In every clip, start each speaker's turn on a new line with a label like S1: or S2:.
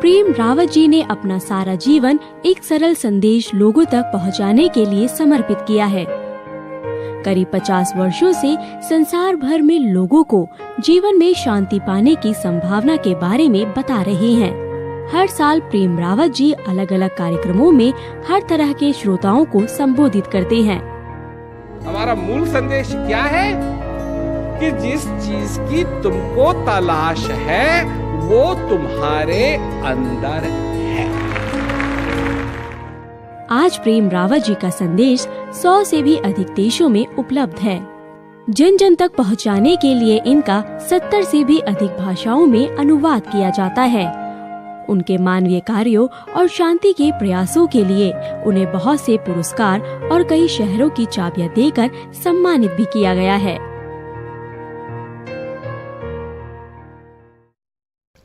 S1: प्रेम रावत जी ने अपना सारा जीवन एक सरल संदेश लोगों तक पहुंचाने के लिए समर्पित किया है। करीब 50 वर्षों से संसार भर में लोगों को जीवन में शांति पाने की संभावना के बारे में बता रहे हैं। हर साल प्रेम रावत जी अलग अलग कार्यक्रमों में हर तरह के श्रोताओं को संबोधित करते हैं।
S2: हमारा मूल संदेश क्या है कि जिस चीज की तुमको तलाश है वो तुम्हारे अंदर है।
S1: आज प्रेम रावत जी का संदेश 100 से भी अधिक देशों में उपलब्ध है। जन जन तक पहुंचाने के लिए इनका 70 से भी अधिक भाषाओं में अनुवाद किया जाता है। उनके मानवीय कार्यों और शांति के प्रयासों के लिए उन्हें बहुत से पुरस्कार और कई शहरों की चाबियां देकर सम्मानित भी किया गया है।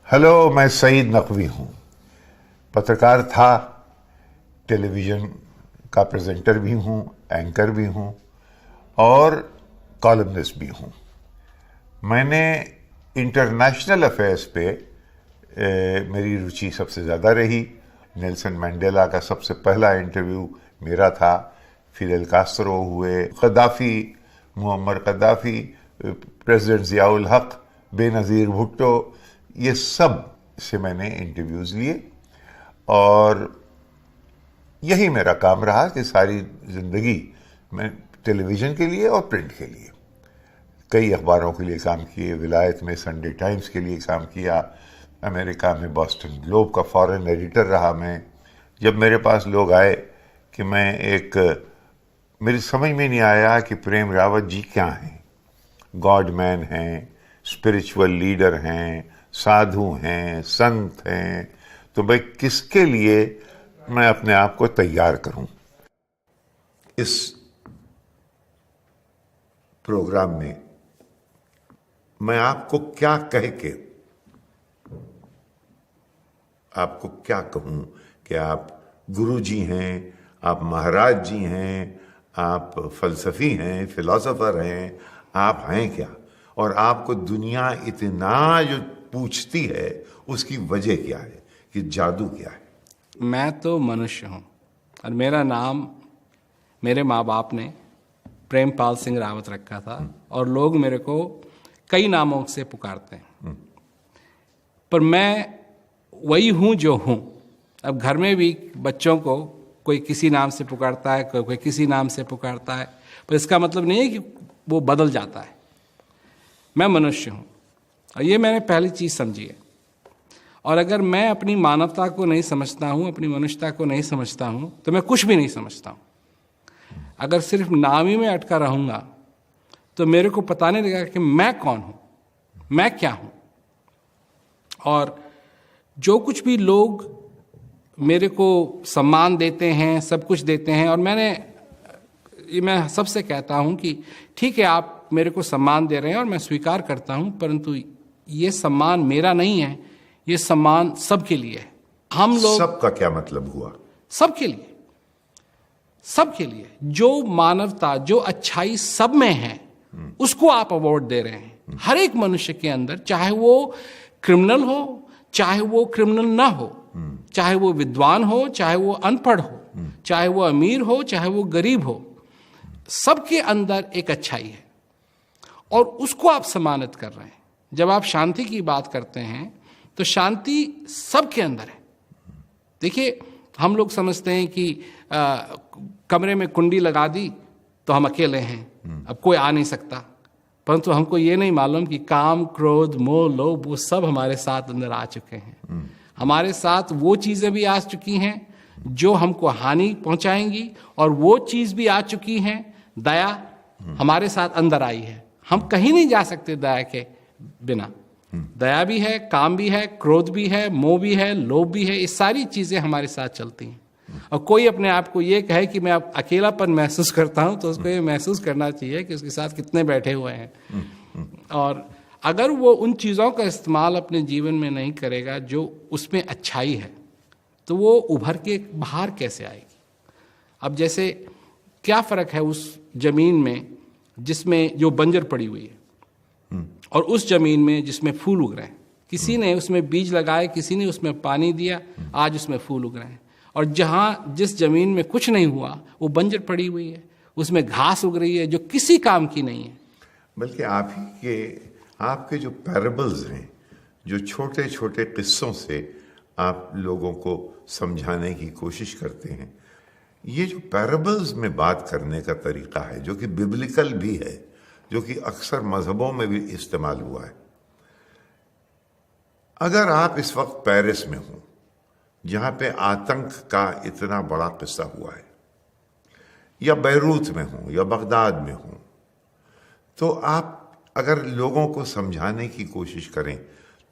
S3: हेलो, मैं सईद नकवी हूँ। पत्रकार था, टेलीविज़न का प्रेजेंटर भी हूँ, एंकर भी हूँ और कॉलमनिस्ट भी हूँ। मैंने इंटरनेशनल अफेयर्स पे मेरी रुचि सबसे ज़्यादा रही। नेल्सन मंडेला का सबसे पहला इंटरव्यू मेरा था। फिडेल कास्ट्रो हुए, कद्दाफी, मुअम्मर कद्दाफी, प्रेसिडेंट ज़ियाउल हक, बेनज़ीर भुट्टो, ये सब से मैंने इंटरव्यूज़ लिए और यही मेरा काम रहा कि सारी ज़िंदगी मैं टेलीविज़न के लिए और प्रिंट के लिए कई अखबारों के लिए काम किए। विलायत में संडे टाइम्स के लिए काम किया, अमेरिका में बॉस्टन ग्लोब का फॉरेन एडिटर रहा मैं। जब मेरे पास लोग आए कि मेरी समझ में नहीं आया कि प्रेम रावत जी क्या हैं। गॉड मैन हैं, स्पिरिचुअल लीडर हैं, साधु हैं, संत हैं, तो भाई किसके लिए मैं अपने आप को तैयार करूं। इस प्रोग्राम में मैं आपको क्या कहूं कि आप गुरु जी हैं, आप महाराज जी हैं, आप फलसफी हैं, फिलॉसफर हैं, आप हैं क्या? और आपको दुनिया इतना जो पूछती है उसकी वजह क्या है, कि जादू क्या है?
S2: मैं तो मनुष्य हूँ और मेरा नाम मेरे माँ बाप ने प्रेमपाल सिंह रावत रखा था और लोग मेरे को कई नामों से पुकारते हैं, पर मैं वही हूँ जो हूँ। अब घर में भी बच्चों को कोई किसी नाम से पुकारता है, कोई किसी नाम से पुकारता है, पर इसका मतलब नहीं है कि वो बदल जाता है। मैं मनुष्य हूँ और ये मैंने पहली चीज़ समझी है। और अगर मैं अपनी मानवता को नहीं समझता हूँ, अपनी मनुष्यता को नहीं समझता हूँ, तो मैं कुछ भी नहीं समझता हूँ। अगर सिर्फ नाम ही में अटका रहूँगा तो मेरे को पता नहीं लगेगा कि मैं कौन हूँ, मैं क्या हूँ। और जो कुछ भी लोग मेरे को सम्मान देते हैं, सब कुछ देते हैं, और मैं सबसे कहता हूँ कि ठीक है, आप मेरे को सम्मान दे रहे हैं और मैं स्वीकार करता हूँ, परंतु ये सम्मान मेरा नहीं है, ये सम्मान सबके लिए है। हम लोग,
S3: सबका क्या मतलब हुआ?
S2: सबके लिए, सबके लिए। जो मानवता, जो अच्छाई सब में है, उसको आप अवार्ड दे रहे हैं। हर एक मनुष्य के अंदर, चाहे वो क्रिमिनल हो, चाहे वो क्रिमिनल ना हो, चाहे वो विद्वान हो, चाहे वो अनपढ़ हो, चाहे वो अमीर हो, चाहे वो गरीब हो, सबके अंदर एक अच्छाई है और उसको आप सम्मानित कर रहे हैं। जब आप शांति की बात करते हैं तो शांति सबके अंदर है। देखिए, हम लोग समझते हैं कि कमरे में कुंडी लगा दी तो हम अकेले हैं, अब कोई आ नहीं सकता, परंतु हमको ये नहीं मालूम कि काम, क्रोध, मोह, लोभ, वो सब हमारे साथ अंदर आ चुके हैं। हमारे साथ वो चीज़ें भी आ चुकी हैं जो हमको हानि पहुंचाएंगी, और वो चीज़ भी आ चुकी हैं, दया हमारे साथ अंदर आई है। हम कहीं नहीं जा सकते दया के बिना। दया भी है, काम भी है, क्रोध भी है, मोह भी है, लोभ भी है, ये सारी चीज़ें हमारे साथ चलती हैं। और कोई अपने आप को ये कहे कि मैं अब अकेलापन महसूस करता हूँ, तो उसको ये महसूस करना चाहिए कि उसके साथ कितने बैठे हुए हैं। और अगर वो उन चीज़ों का इस्तेमाल अपने जीवन में नहीं करेगा जो उसमें अच्छाई है, तो वो उभर के बाहर कैसे आएगी? अब जैसे क्या फ़र्क है उस ज़मीन में जिसमें जो बंजर पड़ी हुई है और उस ज़मीन में जिसमें फूल उग रहे हैं? किसी ने उसमें बीज लगाए, किसी ने उसमें पानी दिया, आज उसमें फूल उग रहे हैं। और जहाँ जिस जमीन में कुछ नहीं हुआ वो बंजर पड़ी हुई है, उसमें घास उग रही है जो किसी काम की नहीं है।
S3: बल्कि आपके जो पैराबल्स हैं, जो छोटे छोटे किस्सों से आप लोगों को समझाने की कोशिश करते हैं, ये जो पैराबल्स में बात करने का तरीका है, जो कि बिब्लिकल भी है, जो कि अक्सर मजहबों में भी इस्तेमाल हुआ है। अगर आप इस वक्त पेरिस में हो, जहां पे आतंक का इतना बड़ा किस्सा हुआ है, या बैरूत में हो या बगदाद में हो, तो आप अगर लोगों को समझाने की कोशिश करें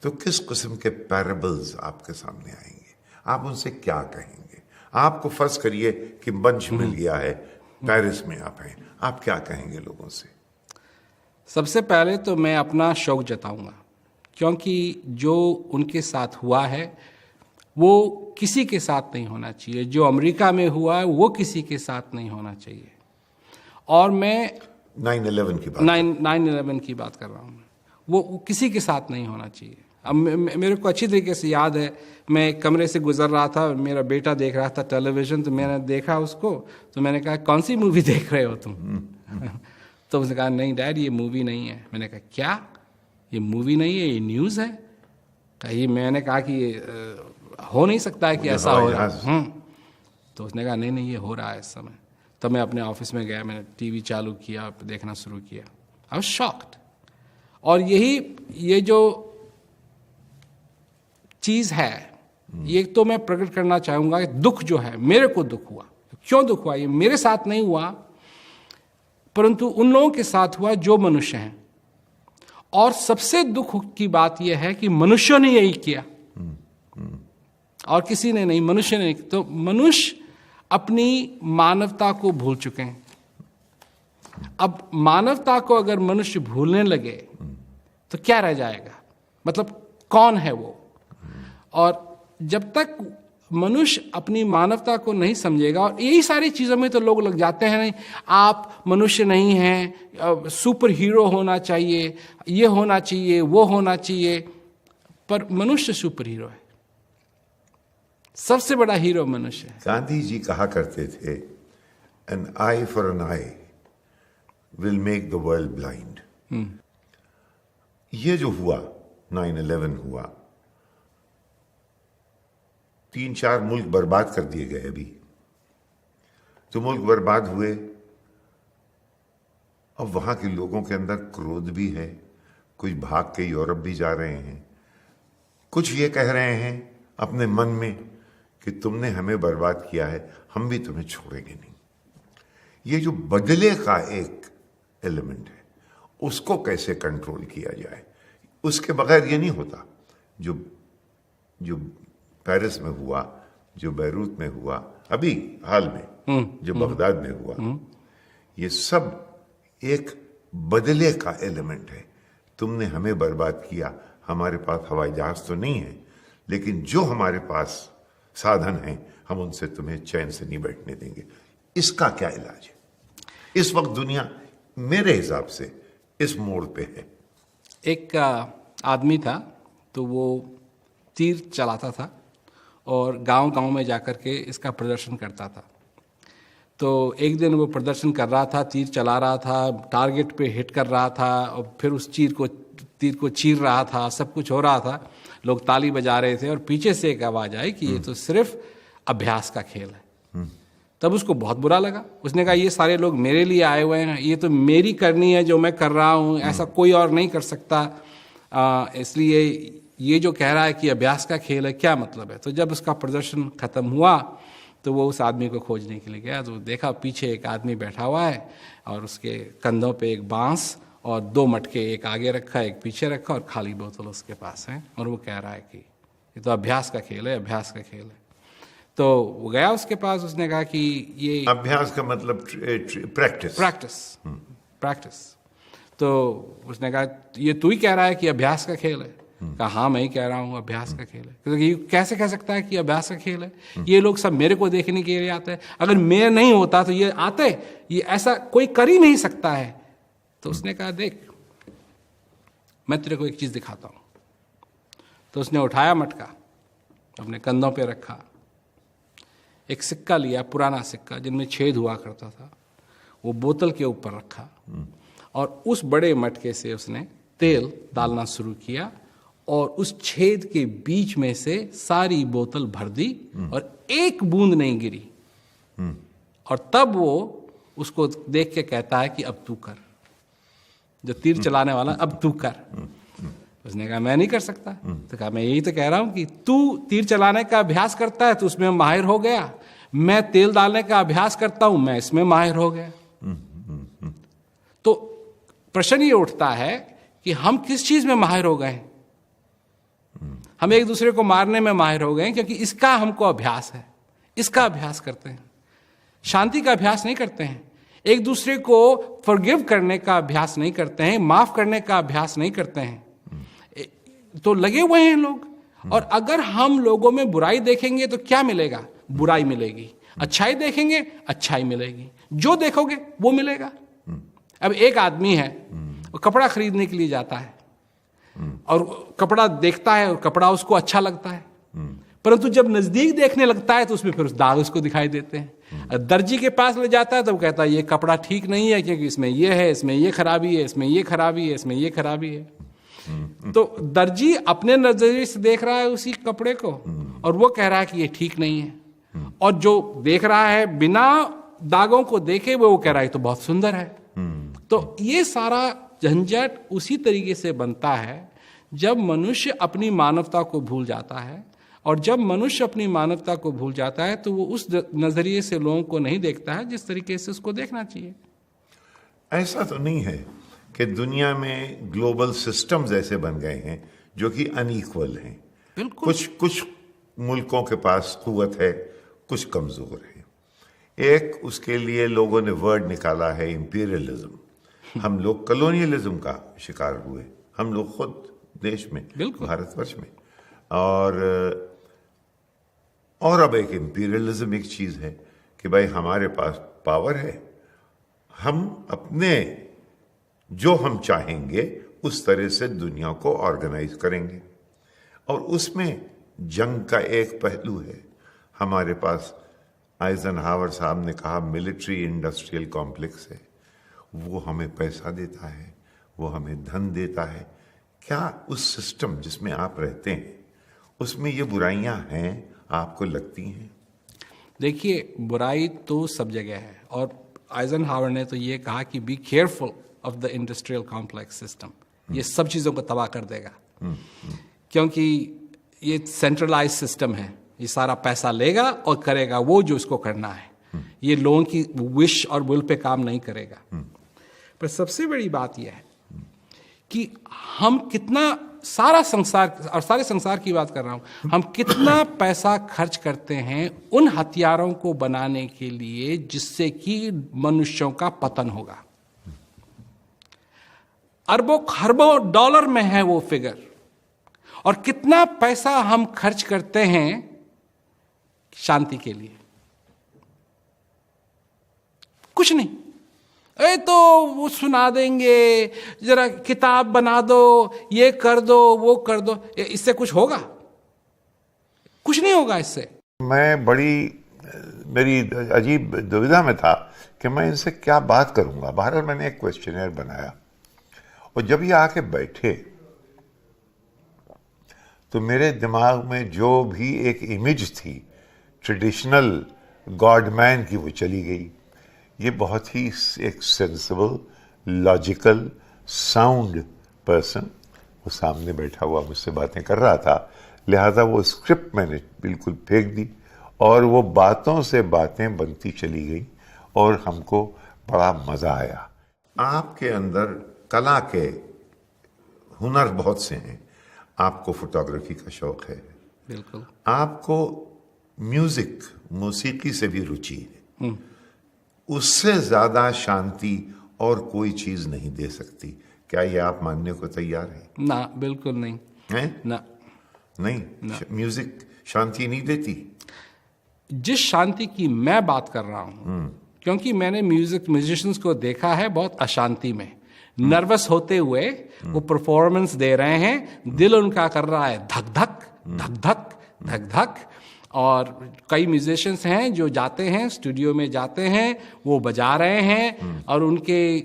S3: तो किस किस्म के पैराबल्स आपके सामने आएंगे? आप उनसे क्या कहेंगे? आपको फर्ज करिए कि मंच मिल गया है, पेरिस में आप हैं, आप क्या कहेंगे लोगों से?
S2: सबसे पहले तो मैं अपना शौक जताऊंगा, क्योंकि जो उनके साथ हुआ है वो किसी के साथ नहीं होना चाहिए। जो अमेरिका में हुआ है वो किसी के साथ नहीं होना चाहिए। और मैं
S3: 9/11
S2: की बात कर रहा हूँ, वो किसी के साथ नहीं होना चाहिए। अब मेरे को अच्छी तरीके से याद है, मैं एक कमरे से गुजर रहा था, मेरा बेटा देख रहा था टेलीविज़न, तो मैंने देखा उसको, तो मैंने कहा कौन सी मूवी देख रहे हो तुम? तो उसने कहा नहीं डैड ये मूवी नहीं है। मैंने कहा क्या, ये मूवी नहीं है, ये न्यूज़ है? ये मैंने कहा कि ये हो नहीं सकता है कि ऐसा हो रहा है। तो उसने कहा नहीं नहीं ये हो रहा है इस समय। तब मैं अपने ऑफिस में गया, मैंने टीवी चालू किया, देखना शुरू किया। I was shocked. और ये जो चीज़ है, ये तो मैं प्रकट करना चाहूँगा कि दुख जो है, मेरे को दुख हुआ। क्यों दुख हुआ? ये मेरे साथ नहीं हुआ, परंतु उन लोगों के साथ हुआ जो मनुष्य हैं। और सबसे दुख की बात यह है कि मनुष्यों ने यही किया और किसी ने नहीं, मनुष्य ने। तो मनुष्य अपनी मानवता को भूल चुके हैं। अब मानवता को अगर मनुष्य भूलने लगे तो क्या रह जाएगा? मतलब कौन है वो? और जब तक मनुष्य अपनी मानवता को नहीं समझेगा, और यही सारी चीज़ों में तो लोग लग जाते हैं, नहीं आप मनुष्य नहीं हैं, सुपर हीरो होना चाहिए, ये होना चाहिए, वो होना चाहिए। पर मनुष्य सुपर हीरो है, सबसे बड़ा हीरो मनुष्य है।
S3: गांधी जी कहा करते थे, an eye for an eye will make the world blind. ये जो हुआ 9/11 हुआ, 3-4 मुल्क बर्बाद कर दिए गए। अभी तो मुल्क बर्बाद हुए, अब वहां के लोगों के अंदर क्रोध भी है, कुछ भाग के यूरोप भी जा रहे हैं, कुछ ये कह रहे हैं अपने मन में कि तुमने हमें बर्बाद किया है, हम भी तुम्हें छोड़ेंगे नहीं। ये जो बदले का एक एलिमेंट है, उसको कैसे कंट्रोल किया जाए, उसके बगैर ये नहीं होता। जो पेरिस में हुआ, जो बैरूत में हुआ, अभी हाल में जो बगदाद में हुआ, ये सब एक बदले का एलिमेंट है। तुमने हमें बर्बाद किया, हमारे पास हवाई जहाज तो नहीं है, लेकिन जो हमारे पास साधन हैं हम उनसे तुम्हें चैन से नहीं बैठने देंगे। इसका क्या इलाज है? इस वक्त दुनिया मेरे हिसाब से इस मोड़ पे है।
S2: एक आदमी था, तो वो तीर चलाता था और गांव-गांव में जाकर के इसका प्रदर्शन करता था। तो एक दिन वो प्रदर्शन कर रहा था, तीर चला रहा था, टारगेट पे हिट कर रहा था, और फिर उस तीर को चीर रहा था, सब कुछ हो रहा था, लोग ताली बजा रहे थे, और पीछे से एक आवाज़ आई कि ये तो सिर्फ अभ्यास का खेल है। तब उसको बहुत बुरा लगा। उसने कहा ये सारे लोग मेरे लिए आए हुए हैं, ये तो मेरी करनी है जो मैं कर रहा हूँ, ऐसा कोई और नहीं कर सकता, इसलिए ये जो कह रहा है कि अभ्यास का खेल है, क्या मतलब है? तो जब उसका प्रदर्शन खत्म हुआ तो वो उस आदमी को खोजने के लिए गया, तो देखा पीछे एक आदमी बैठा हुआ है और उसके कंधों पे एक बांस और 2 मटके, एक आगे रखा एक पीछे रखा और खाली बोतल उसके पास है, और वो कह रहा है कि ये तो अभ्यास का खेल है, अभ्यास का खेल है। तो वो गया उसके पास, उसने कहा कि ये
S3: अभ्यास का मतलब
S2: प्रैक्टिस। तो उसने कहा ये तू ही कह रहा है कि अभ्यास का खेल है? कहा हाँ मैं ही कह रहा हूँ अभ्यास का खेल है। क्योंकि ये कैसे कह सकता है कि अभ्यास का खेल है? ये लोग सब मेरे को देखने के लिए आते हैं, अगर मैं नहीं होता तो ये आते, ये ऐसा कोई कर ही नहीं सकता है। तो उसने कहा देख मैं तेरे को एक चीज दिखाता हूँ, तो उसने उठाया मटका, अपने कंधों पे रखा, एक सिक्का लिया, पुराना सिक्का जिनमें छेद हुआ करता था, वो बोतल के ऊपर रखा और उस बड़े मटके से उसने तेल डालना शुरू किया और उस छेद के बीच में से सारी बोतल भर दी और एक बूंद नहीं गिरी। और तब वो उसको देख के कहता है कि अब तू कर, जो तीर चलाने वाला, अब तू कर। उसने कहा मैं नहीं कर सकता। तो कहा मैं यही तो कह रहा हूं कि तू तीर चलाने का अभ्यास करता है तो उसमें माहिर हो गया, मैं तेल डालने का अभ्यास करता हूं, मैं इसमें माहिर हो गया। तो प्रश्न ये उठता है कि हम किस चीज में माहिर हो गए? हम एक दूसरे को मारने में माहिर हो गए क्योंकि इसका हमको अभ्यास है, इसका अभ्यास करते हैं, शांति का अभ्यास नहीं करते हैं, एक दूसरे को फॉरगिव करने का अभ्यास नहीं करते हैं, माफ करने का अभ्यास नहीं करते हैं। तो लगे हुए हैं लोग। और अगर हम लोगों में बुराई देखेंगे तो क्या मिलेगा? बुराई मिलेगी। अच्छाई देखेंगे, अच्छाई मिलेगी। जो देखोगे वो मिलेगा। अब एक आदमी है, वो कपड़ा खरीदने के लिए जाता है और कपड़ा देखता है और कपड़ा उसको अच्छा लगता है, परंतु जब नजदीक देखने लगता है तो उसमें फिर दाग उसको दिखाई देते हैं। दर्जी के पास ले जाता है तो वो कहता है ये कपड़ा ठीक नहीं है क्योंकि इसमें ये है, इसमें ये खराबी है, इसमें ये खराबी है, इसमें ये खराबी है। तो दर्जी अपने नजरिए से देख रहा है उसी कपड़े को और वो कह रहा है कि ये ठीक नहीं है, और जो देख रहा है बिना दागों को देखे वो कह रहा है तो बहुत सुंदर है। तो ये सारा झंझट उसी तरीके से बनता है जब मनुष्य अपनी मानवता को भूल जाता है, और जब मनुष्य अपनी मानवता को भूल जाता है तो वो उस नजरिए से लोगों को नहीं देखता है जिस तरीके से उसको देखना चाहिए।
S3: ऐसा तो नहीं है कि दुनिया में ग्लोबल सिस्टम्स ऐसे बन गए हैं जो कि अनइक्वल हैं।
S2: बिल्कुल।
S3: कुछ मुल्कों के पास कुव्वत है, कुछ कमजोर है। एक उसके लिए लोगों ने वर्ड निकाला है इंपीरियलिज्म। हम लोग कॉलोनियलिज्म का शिकार हुए, हम लोग खुद देश में, भारतवर्ष में। और अब एक इंपीरियलिज्म एक चीज है कि भाई हमारे पास पावर है, हम अपने जो हम चाहेंगे उस तरह से दुनिया को ऑर्गेनाइज करेंगे। और उसमें जंग का एक पहलू है। हमारे पास आइजनहावर साहब ने कहा मिलिट्री इंडस्ट्रियल कॉम्प्लेक्स है, वो हमें पैसा देता है, वो हमें धन देता है। क्या उस सिस्टम जिसमें आप रहते हैं उसमें ये बुराइयां हैं, आपको लगती हैं?
S2: देखिए, बुराई तो सब जगह है, और आइजनहावर ने तो ये कहा कि be careful of the industrial complex system. ये सब चीज़ों को तबाह कर देगा, क्योंकि ये सेंट्रलाइज सिस्टम है। ये सारा पैसा लेगा और करेगा वो जो इसको करना है। ये लोगों की विश और विल पे काम नहीं करेगा। पर सबसे बड़ी बात यह है कि हम कितना सारा संसार, और सारे संसार की बात कर रहा हूं, हम कितना पैसा खर्च करते हैं उन हथियारों को बनाने के लिए जिससे कि मनुष्यों का पतन होगा। अरबों खरबों डॉलर में है वो फिगर। और कितना पैसा हम खर्च करते हैं शांति के लिए? कुछ नहीं। तो वो सुना देंगे, जरा किताब बना दो, ये कर दो, वो कर दो, इससे कुछ होगा? कुछ नहीं होगा इससे।
S3: मेरी अजीब दुविधा में था कि मैं इनसे क्या बात करूंगा। बहरहाल मैंने एक क्वेश्चनर बनाया, और जब ये आके बैठे तो मेरे दिमाग में जो भी एक इमेज थी ट्रेडिशनल गॉडमैन की, वो चली गई। ये बहुत ही एक सेंसिबल, लॉजिकल, साउंड पर्सन वो सामने बैठा हुआ मुझसे बातें कर रहा था, लिहाजा वो स्क्रिप्ट मैंने बिल्कुल फेंक दी और वो बातों से बातें बनती चली गई और हमको बड़ा मजा आया। आपके अंदर कला के हुनर बहुत से हैं। आपको फोटोग्राफी का शौक है,
S2: बिल्कुल।
S3: आपको म्यूजिक, मौसीकी से भी रुचि है। उससे ज्यादा शांति और कोई चीज नहीं दे सकती। क्या ये आप मानने को तैयार हैं?
S2: ना, बिल्कुल नहीं
S3: है
S2: ना।
S3: नहीं ना। म्यूजिक शांति नहीं देती।
S2: जिस शांति की मैं बात कर रहा हूं, क्योंकि मैंने म्यूजिशियंस को देखा है बहुत अशांति में, नर्वस होते हुए वो परफॉर्मेंस दे रहे हैं, दिल उनका कर रहा है धक धक धक धक धक धक। और कई म्यूजिशियंस हैं जो जाते हैं स्टूडियो में, जाते हैं वो बजा रहे हैं और उनके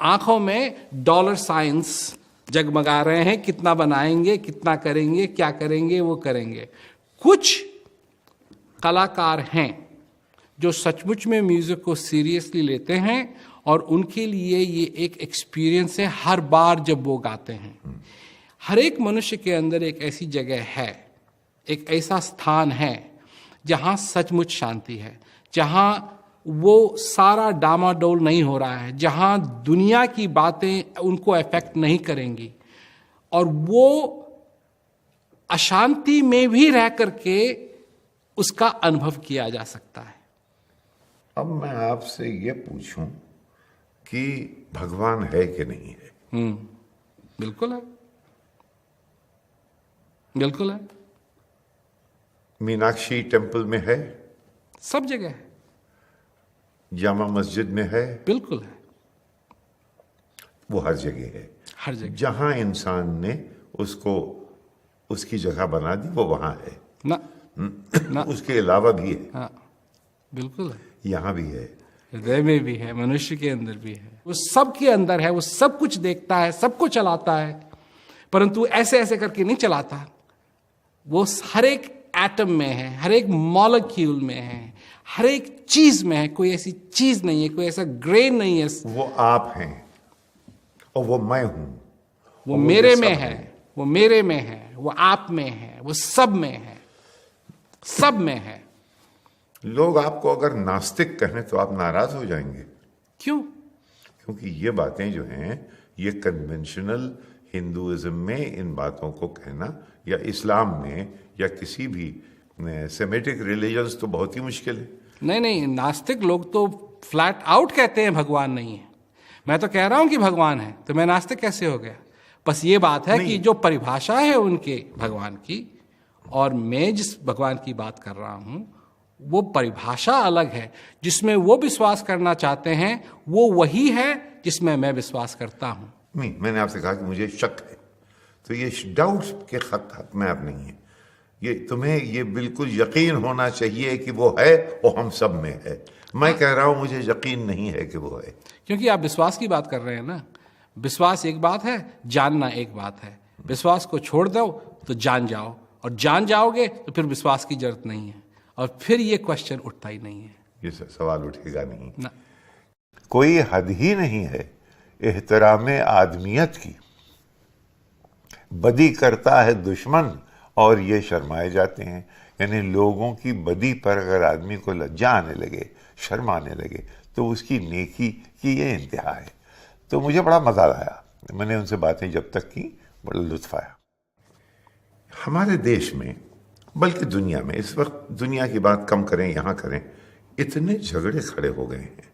S2: आंखों में डॉलर साइंस जगमगा रहे हैं, कितना बनाएंगे, कितना करेंगे, क्या करेंगे, वो करेंगे। कुछ कलाकार हैं जो सचमुच में म्यूजिक को सीरियसली लेते हैं और उनके लिए ये एक एक्सपीरियंस है हर बार जब वो गाते हैं। हर एक मनुष्य के अंदर एक ऐसी जगह है, एक ऐसा स्थान है जहाँ सचमुच शांति है, जहाँ वो सारा डामाडोल नहीं हो रहा है, जहाँ दुनिया की बातें उनको अफेक्ट नहीं करेंगी और वो अशांति में भी रह करके उसका अनुभव किया जा सकता है।
S3: अब मैं आपसे ये पूछूं कि भगवान है कि नहीं है?
S2: बिल्कुल है, बिल्कुल है।
S3: मीनाक्षी टेम्पल में है,
S2: सब जगह है,
S3: जामा मस्जिद में है,
S2: बिल्कुल है,
S3: वो हर जगह है।
S2: हर जगह
S3: जहां इंसान ने उसको उसकी जगह बना दी वो वहां है
S2: ना
S3: उसके अलावा भी है।
S2: हाँ, बिल्कुल है,
S3: यहां भी है,
S2: हृदय में भी है, मनुष्य के अंदर भी है, वो सब के अंदर है, वो सब कुछ देखता है, सबको चलाता है, परंतु ऐसे ऐसे करके नहीं चलाता। वो हर एक एटम में है, हर एक मॉलिक्यूल में है, हर एक चीज में है। कोई ऐसी चीज नहीं है, कोई ऐसा ग्रेन नहीं है।
S3: वो आप हैं और वो मैं हूं,
S2: वो मेरे में है, वो मेरे में है, वो आप में है, वो सब में है, सब में है।
S3: लोग आपको अगर नास्तिक कहें तो आप नाराज हो जाएंगे।
S2: क्यों?
S3: क्योंकि ये बातें जो हैं ये कन्वेंशनल हिंदुइज्म में इन बातों को कहना, या इस्लाम में, या किसी भी सेमेटिक रिलीजन्स तो बहुत ही मुश्किल है।
S2: नहीं, नास्तिक लोग तो फ्लैट आउट कहते हैं भगवान नहीं है। मैं तो कह रहा हूं कि भगवान है, तो मैं नास्तिक कैसे हो गया? बस ये बात है कि जो परिभाषा है उनके भगवान की और मैं जिस भगवान की बात कर रहा हूं वो परिभाषा अलग है। जिसमें वो विश्वास करना चाहते हैं वो वही है जिसमें मैं विश्वास करता हूं।
S3: नहीं, मैंने आपसे कहा कि मुझे शक है, तो ये डाउट के खत में आप नहीं है। ये तुम्हें ये बिल्कुल यकीन होना चाहिए कि वो है, वो हम सब में है। मैं कह रहा हूं मुझे यकीन नहीं है कि वो है।
S2: क्योंकि आप विश्वास की बात कर रहे हैं ना। विश्वास एक बात है, जानना एक बात है। विश्वास को छोड़ दो तो जान जाओ, और जान जाओगे तो फिर विश्वास की जरूरत नहीं है, और फिर ये क्वेश्चन उठता ही नहीं है।
S3: ये सवाल उठेगा नहीं
S2: ना।
S3: कोई हद ही नहीं है एहतराम आदमियत की। बदी करता है दुश्मन और ये शर्माए जाते हैं। यानी लोगों की बदी पर अगर आदमी को लज्जा आने लगे, शर्म आने लगे, तो उसकी नेकी की ये इंतहा है। तो मुझे बड़ा मजा आया, मैंने उनसे बातें जब तक की बड़ा लुत्फ आया। हमारे देश में, बल्कि दुनिया में, इस वक्त दुनिया की बात कम करें यहाँ करें, इतने झगड़े खड़े हो गए हैं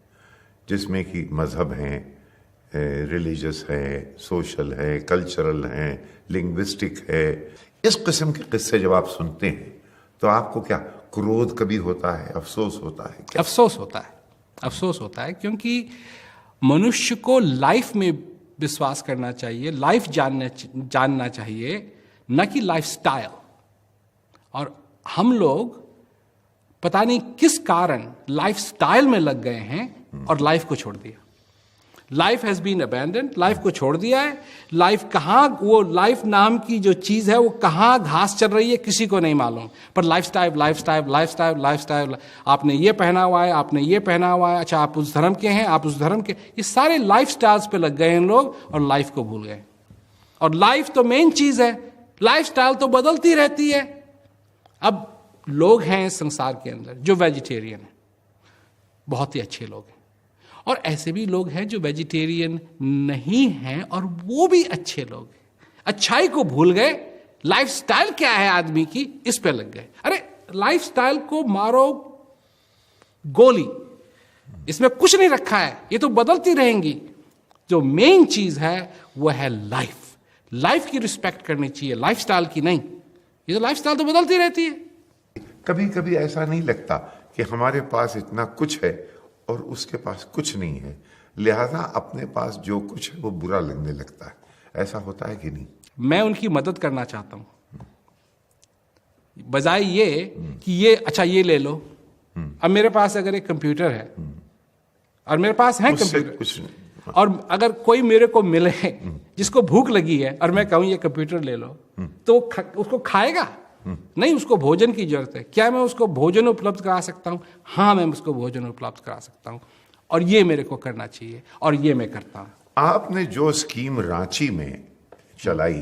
S3: जिसमें कि मजहब हैं, रिलीजियस है, सोशल है, कल्चरल है, लिंग्विस्टिक है। इस किस्म के किस्से जब आप सुनते हैं तो आपको क्या क्रोध कभी होता है, अफसोस होता है? क्या
S2: अफसोस होता है, अफसोस होता है, क्योंकि मनुष्य को लाइफ में विश्वास करना चाहिए, लाइफ जानना चाहिए, न कि लाइफस्टाइल। और हम लोग पता नहीं किस कारण लाइफस्टाइल में लग गए हैं और लाइफ को छोड़ दिया। Life has been abandoned, life को छोड़ दिया है। लाइफ कहाँ, वो लाइफ नाम की जो चीज है वो कहाँ घास चल रही है किसी को नहीं मालूम, पर लाइफस्टाइल लाइफस्टाइल लाइफस्टाइल लाइफस्टाइल। आपने ये पहना हुआ है, आपने ये पहना हुआ है, अच्छा आप उस धर्म के हैं, आप उस धर्म के, ये सारे लाइफस्टाइल्स पे लग गए हैं लोग और लाइफ को भूल गए। और लाइफ तो मेन चीज है, लाइफस्टाइल तो बदलती रहती है। अब लोग हैं इस संसार के अंदर जो वेजिटेरियन है, बहुत ही अच्छे लोग हैं, और ऐसे भी लोग हैं जो वेजिटेरियन नहीं हैं और वो भी अच्छे लोग हैं। अच्छाई को भूल गए, लाइफस्टाइल क्या है आदमी की, इस पे लग गए। अरे लाइफस्टाइल को मारो गोली, इसमें कुछ नहीं रखा है, ये तो बदलती रहेंगी। जो मेन चीज है वो है लाइफ। लाइफ की रिस्पेक्ट करनी चाहिए, लाइफस्टाइल की नहीं। ये तो लाइफस्टाइल तो बदलती रहती है।
S3: कभी कभी ऐसा नहीं लगता कि हमारे पास इतना कुछ है और उसके पास कुछ नहीं है? लिहाजा अपने पास जो कुछ है वो बुरा लगने लगता है। ऐसा होता है कि नहीं?
S2: मैं उनकी मदद करना चाहता हूं, बजाय ये कि ये अच्छा ये ले लो। अब मेरे पास अगर एक कंप्यूटर है और मेरे पास है कंप्यूटर,
S3: कुछ नहीं।
S2: और अगर कोई मेरे को मिले जिसको भूख लगी है और मैं कहूं ये कंप्यूटर ले लो, तो उसको खाएगा नहीं, उसको भोजन की जरूरत है। क्या मैं उसको भोजन उपलब्ध करा सकता हूं? हाँ, मैं उसको भोजन उपलब्ध करा सकता हूं, और ये मेरे को करना चाहिए, और ये मैं करता हूं।
S3: आपने जो स्कीम रांची में चलाई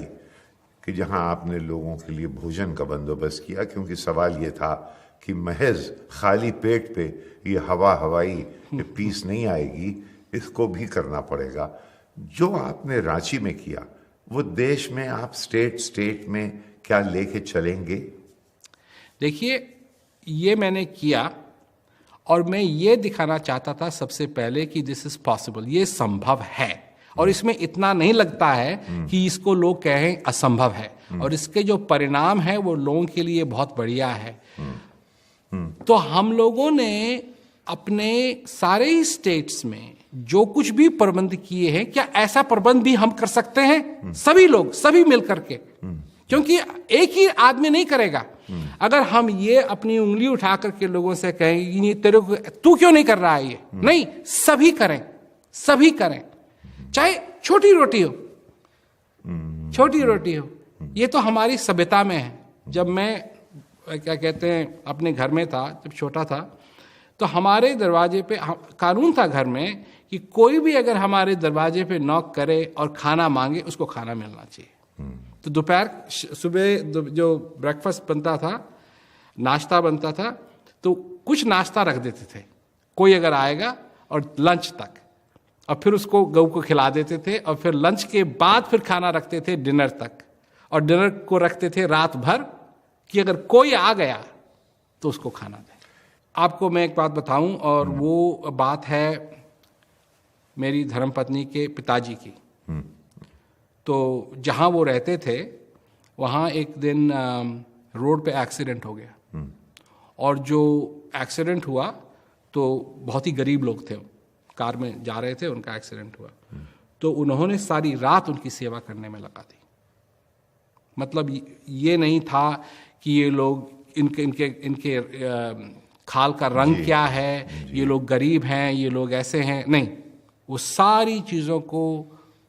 S3: कि जहां आपने लोगों के लिए भोजन का बंदोबस्त किया, क्योंकि सवाल ये था कि महज खाली पेट पे ये हवाई पीस नहीं आएगी, इसको भी करना पड़ेगा। जो आपने रांची में किया वो देश में आप स्टेट में क्या लेके चलेंगे?
S2: देखिए, ये मैंने किया और मैं ये दिखाना चाहता था सबसे पहले कि दिस इज पॉसिबल, ये संभव है, और इसमें इतना नहीं लगता है कि इसको लोग कहें असंभव है, और इसके जो परिणाम है वो लोगों के लिए बहुत बढ़िया है। तो हम लोगों ने अपने सारे ही स्टेट्स में जो कुछ भी प्रबंध किए हैं, क्या ऐसा प्रबंध भी हम कर सकते हैं? सभी लोग, सभी मिलकर के, क्योंकि एक ही आदमी नहीं करेगा। अगर हम ये अपनी उंगली उठा करके लोगों से कहें ये तेरे को, तू क्यों नहीं कर रहा है ये, नहीं, सभी करें, सभी करें, चाहे छोटी रोटी हो, छोटी रोटी हो। ये तो हमारी सभ्यता में है। जब मैं क्या कहते हैं अपने घर में था, जब छोटा था, तो हमारे दरवाजे पे कानून था घर में कि कोई भी अगर हमारे दरवाजे पे नॉक करे और खाना मांगे, उसको खाना मिलना चाहिए। तो दोपहर सुबह जो ब्रेकफास्ट बनता था, नाश्ता बनता था, तो कुछ नाश्ता रख देते थे कोई अगर आएगा, और लंच तक, और फिर उसको गऊ को खिला देते थे, और फिर लंच के बाद फिर खाना रखते थे डिनर तक, और डिनर को रखते थे रात भर कि अगर कोई आ गया तो उसको खाना दें। आपको मैं एक बात बताऊं, और वो बात है मेरी धर्मपत्नी के पिताजी की। तो जहां वो रहते थे वहां एक दिन रोड पे एक्सीडेंट हो गया, और जो एक्सीडेंट हुआ तो बहुत ही गरीब लोग थे, कार में जा रहे थे, उनका एक्सीडेंट हुआ, तो उन्होंने सारी रात उनकी सेवा करने में लगा दी। मतलब ये नहीं था कि ये लोग इनके खाल का रंग क्या है, ये लोग गरीब हैं, ये लोग ऐसे हैं, नहीं, वो सारी चीज़ों को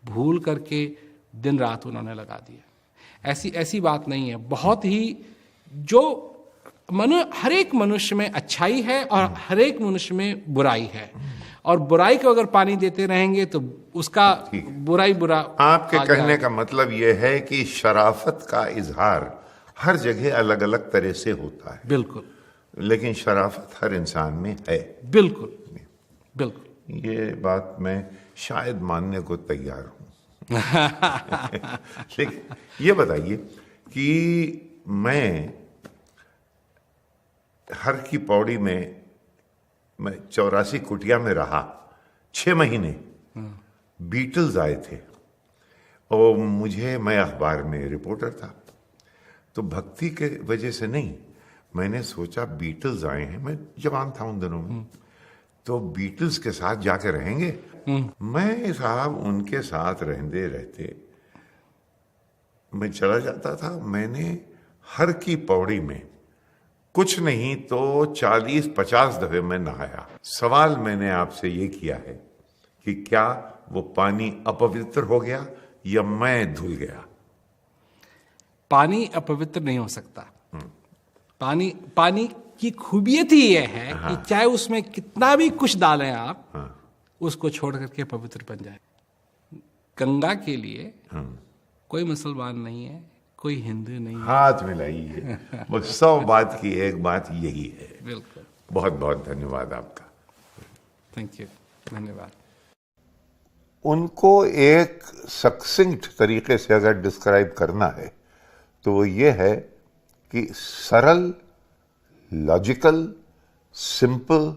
S2: भूल करके दिन रात उन्होंने लगा दिया। ऐसी बात नहीं है। बहुत ही जो हर एक मनुष्य में अच्छाई है और हर एक मनुष्य में बुराई है, और बुराई को अगर पानी देते रहेंगे तो उसका बुराई बुरा।
S3: आपके कहने का मतलब यह है कि शराफत का इजहार हर जगह अलग अलग तरह से होता है।
S2: बिल्कुल, लेकिन
S3: शराफत हर इंसान में है।
S2: बिल्कुल बिल्कुल,
S3: ये बात मैं शायद मानने को तैयार हूं। लेकिन ये बताइए कि मैं हर की पौड़ी में, मैं 84 कुटिया में रहा 6 महीने। बीटल्स आए थे और मैं अखबार में रिपोर्टर था, तो भक्ति के वजह से नहीं, मैंने सोचा बीटल्स आए हैं, मैं जवान था उन दिनों में, तो बीटल्स के साथ जाके रहेंगे। मैं साहब उनके साथ रहते मैं चला जाता था। मैंने हर की पौड़ी में कुछ नहीं तो 40-50 दफे मैं नहाया। सवाल मैंने आपसे ये किया है कि क्या वो पानी अपवित्र हो गया या मैं धुल गया?
S2: पानी अपवित्र नहीं हो सकता। पानी की खूबियत ही यह है कि चाहे उसमें कितना भी कुछ डालें आप, उसको छोड़ करके पवित्र बन जाए। गंगा के लिए कोई मुसलमान नहीं है, कोई हिंदू नहीं है।
S3: हाथ मिलाइए। वो 100 बात की एक बात यही है।
S2: बिल्कुल।
S3: बहुत बहुत धन्यवाद आपका।
S2: थैंक यू, धन्यवाद।
S3: उनको एक सक्सिंक्ट तरीके से अगर डिस्क्राइब करना है तो वो ये है कि सरल, लॉजिकल, सिंपल